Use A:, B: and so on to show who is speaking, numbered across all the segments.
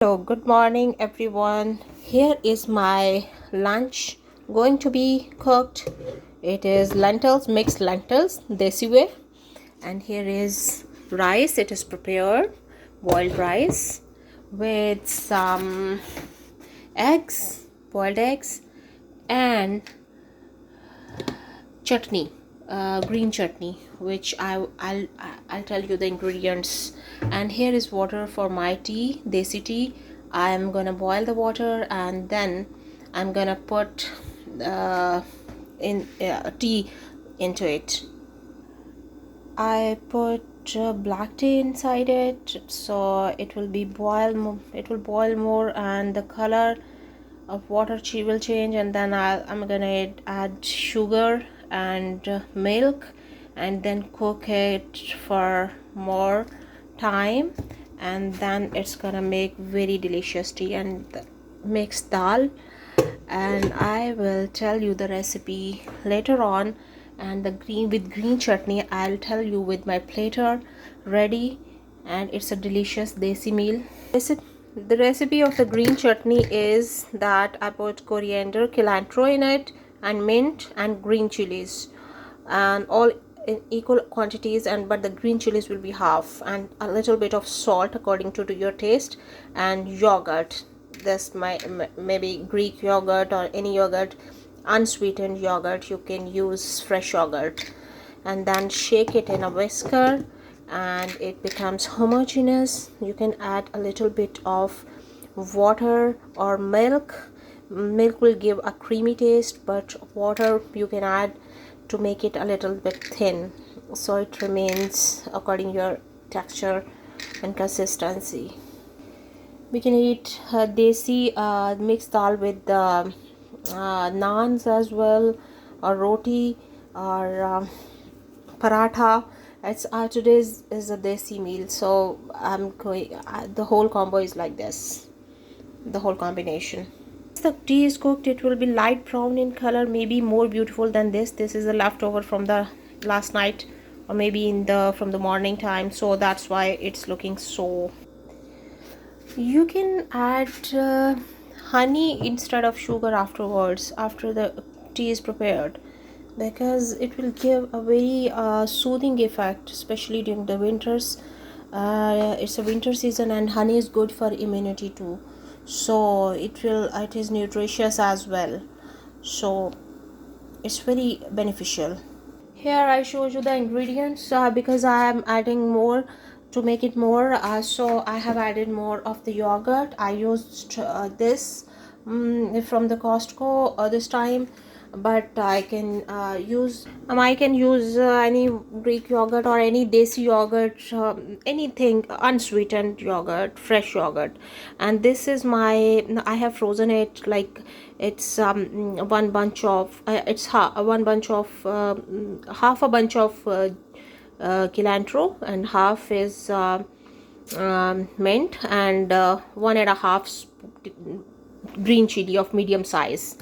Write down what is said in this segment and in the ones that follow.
A: So, good morning, everyone. Here is my lunch going to be cooked. It is lentils, mixed lentils, desi way. And here is rice. It is prepared, boiled rice with some eggs, boiled eggs, and chutney, green chutney, which I'll tell you the ingredients. And here is water for my tea, desi tea. I'm gonna boil the water and then I'm gonna put in tea into it. I put black tea inside it, so it will be it will boil more, and the color of water will change. And then I'm gonna add sugar and milk, and then cook it for more time, and then it's gonna make very delicious tea and mixed dal. And I will tell you the recipe later on. And the green chutney I'll tell you with my platter ready, and it's a delicious desi meal. The recipe of the green chutney is that I put coriander, cilantro in it, and mint and green chilies, and all in equal quantities. And but the green chilies will be half, and a little bit of salt according to your taste, and yogurt. This maybe Greek yogurt or any yogurt, unsweetened yogurt. You can use fresh yogurt, and then shake it in a whisker and it becomes homogeneous. You can add a little bit of water or milk. Milk will give a creamy taste, but water you can add to make it a little bit thin, so it remains according your texture and consistency. We can eat desi mixed dal with naans as well, or roti, or paratha. It's today's is a desi meal, so I'm going. The whole combo is like this. The whole combination. Once the tea is cooked, it will be light brown in color, maybe more beautiful than this. This is a leftover from the last night, or maybe in the from the morning time, so that's why it's looking so. You can add honey instead of sugar afterwards, after the tea is prepared, because it will give a very soothing effect, especially during the winters. It's a winter season, and honey is good for immunity too, so it is nutritious as well, so it's very beneficial. Here I showed you the ingredients because I am adding more to make it more, so I have added more of the yogurt. I used this from the Costco this time, but I can use any Greek yogurt or any desi yogurt, anything unsweetened yogurt, fresh yogurt. And this is I have frozen it, like it's one bunch of one bunch of half a bunch of cilantro, and half is mint, and one and a half green chili of medium size.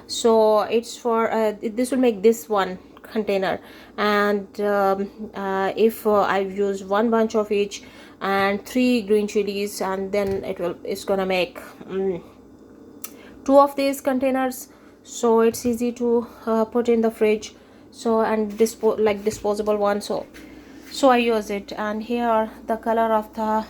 A: So it's for this will make this one container. And if I've used one bunch of each and 3 green chilies, and then it's gonna make 2 of these containers, so it's easy to put in the fridge. So, and disposable one, so I use it. And here the color of the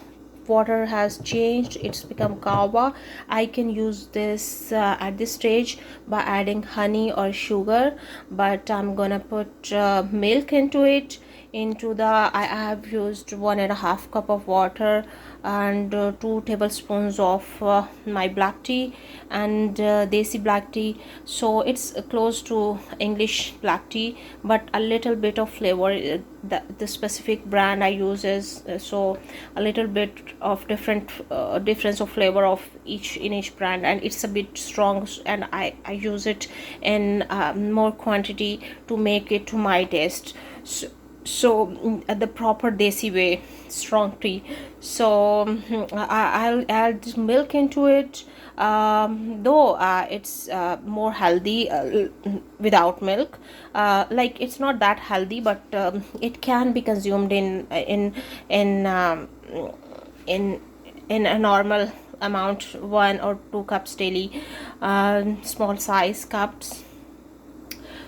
A: water has changed, it's become kava. I can use this at this stage by adding honey or sugar, but I'm gonna put milk into it. I have used 1.5 cup of water, and 2 tablespoons of my black tea, and desi black tea, so it's close to English black tea, but a little bit of flavor. The specific brand I use is so a little bit of difference of flavor of each brand, and it's a bit strong, and I use it in more quantity to make it to my taste. The proper desi way, strong tea. So I'll add milk into it, though it's more healthy without milk. Like, it's not that healthy, but it can be consumed in in in a normal amount, 1 or 2 cups daily, small size cups.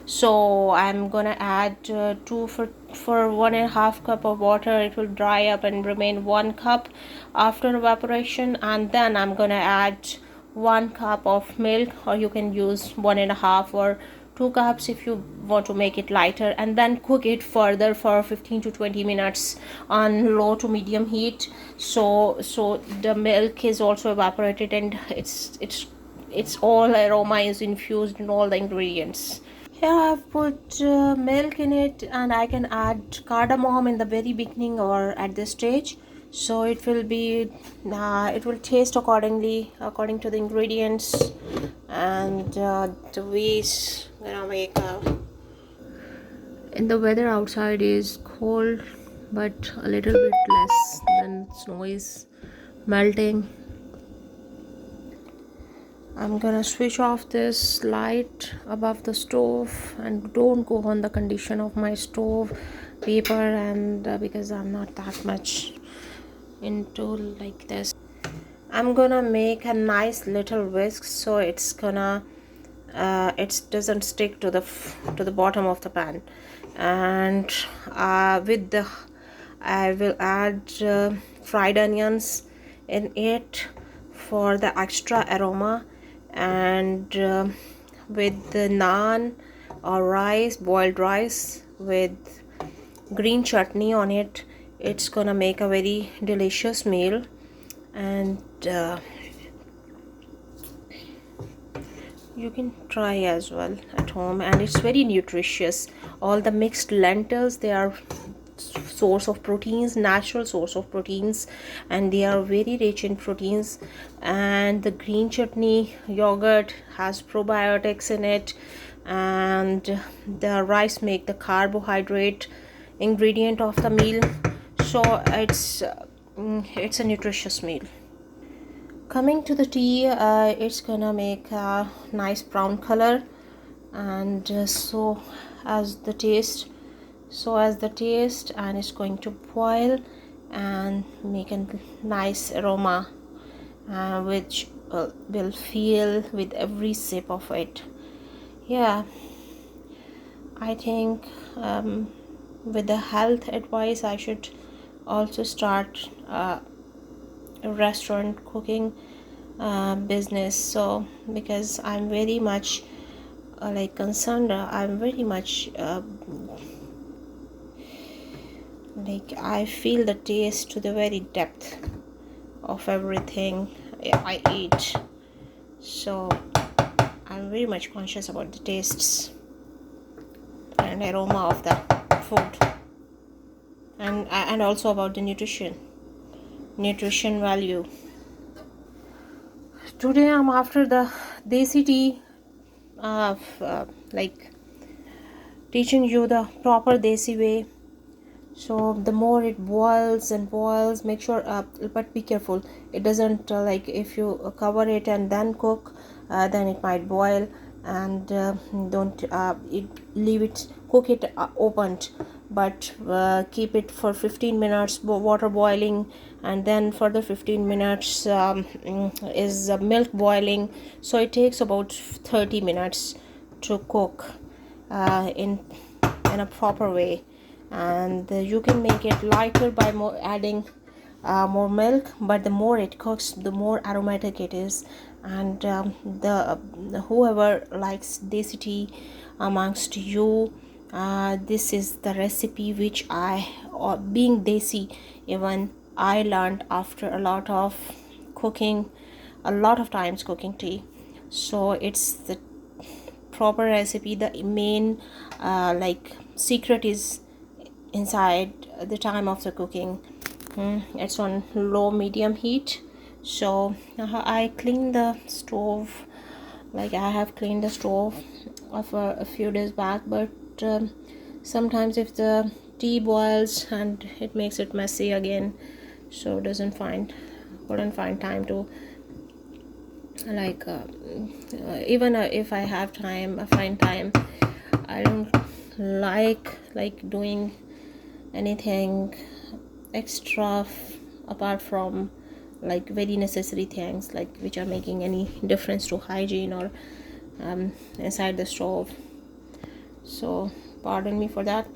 A: So I'm gonna add two for 1.5 cup of water. It will dry up and remain 1 cup after evaporation, and then I'm gonna add 1 cup of milk, or you can use 1.5 or 2 cups if you want to make it lighter, and then cook it further for 15 to 20 minutes on low to medium heat. So the milk is also evaporated, and it's all aroma is infused in all the ingredients. Here I've put milk in it, and I can add cardamom in the very beginning or at this stage, so it will be it will taste according to the ingredients and the ways gonna make and the weather outside is cold, but a little bit less than snow is melting. I'm gonna switch off this light above the stove, and don't go on the condition of my stove paper, and because I'm not that much into like this. I'm gonna make a nice little whisk, so it's gonna it doesn't stick to the bottom of the pan. And with the I will add fried onions in it for the extra aroma, and with the naan or rice, boiled rice with green chutney on it, it's gonna make a very delicious meal. And you can try as well at home, and it's very nutritious. All the mixed lentils, they are source of proteins, natural source of proteins, and they are very rich in proteins. And the green chutney yogurt has probiotics in it, and the rice make the carbohydrate ingredient of the meal. So it's a nutritious meal. Coming to the tea, it's gonna make a nice brown color, and as the taste and it's going to boil and make a nice aroma, which will feel with every sip of it. Yeah, I think with the health advice, I should also start a restaurant cooking business. So because I'm very much like concerned, I'm very much like I feel the taste to the very depth of everything I eat. So I'm very much conscious about the tastes and aroma of the food, and also about the nutrition value. Today I'm after the desi tea, like teaching you the proper desi way. So the more it boils and boils, make sure but be careful it doesn't like if you cover it and then cook, then it might boil. And don't leave it, cook it opened, but keep it for 15 minutes water boiling, and then further 15 minutes is milk boiling. So it takes about 30 minutes to cook in a proper way. And you can make it lighter by adding more milk, but the more it cooks, the more aromatic it is. And the whoever likes desi tea amongst you, this is the recipe which being desi, even I learned after a lot of times cooking tea. So it's the proper recipe. The main like secret is inside the time of the cooking. It's on low medium heat. So I cleaned the stove, like I have cleaned the stove of a few days back, but sometimes if the tea boils and it makes it messy again, so couldn't find time to like even if I have time, I find time, I don't like doing anything extra apart from like very necessary things, like which are making any difference to hygiene or inside the stove. So pardon me for that.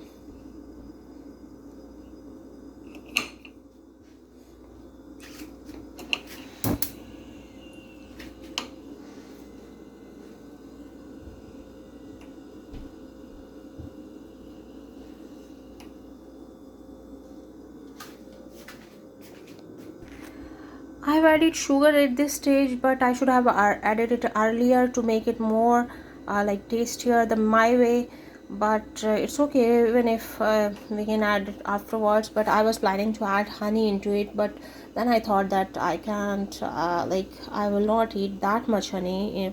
A: I've added sugar at this stage, but I should have added it earlier to make it more like tastier the my way. But it's okay even if we can add it afterwards. But I was planning to add honey into it, but then I thought that I can't, like I will not eat that much honey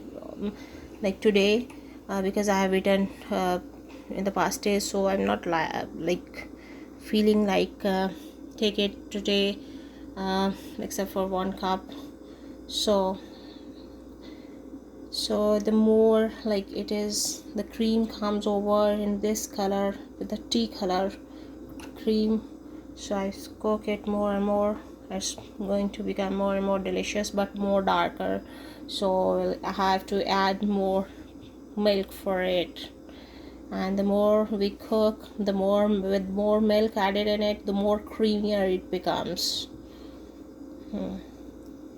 A: like today, because I have eaten in the past days, so I'm not like feeling like take it today, except for 1 cup. So the more like it is, the cream comes over in this color with the tea color cream, so I cook it more and more. It's going to become more and more delicious but more darker, so I have to add more milk for it. And the more we cook, the more with more milk added in it, the more creamier it becomes.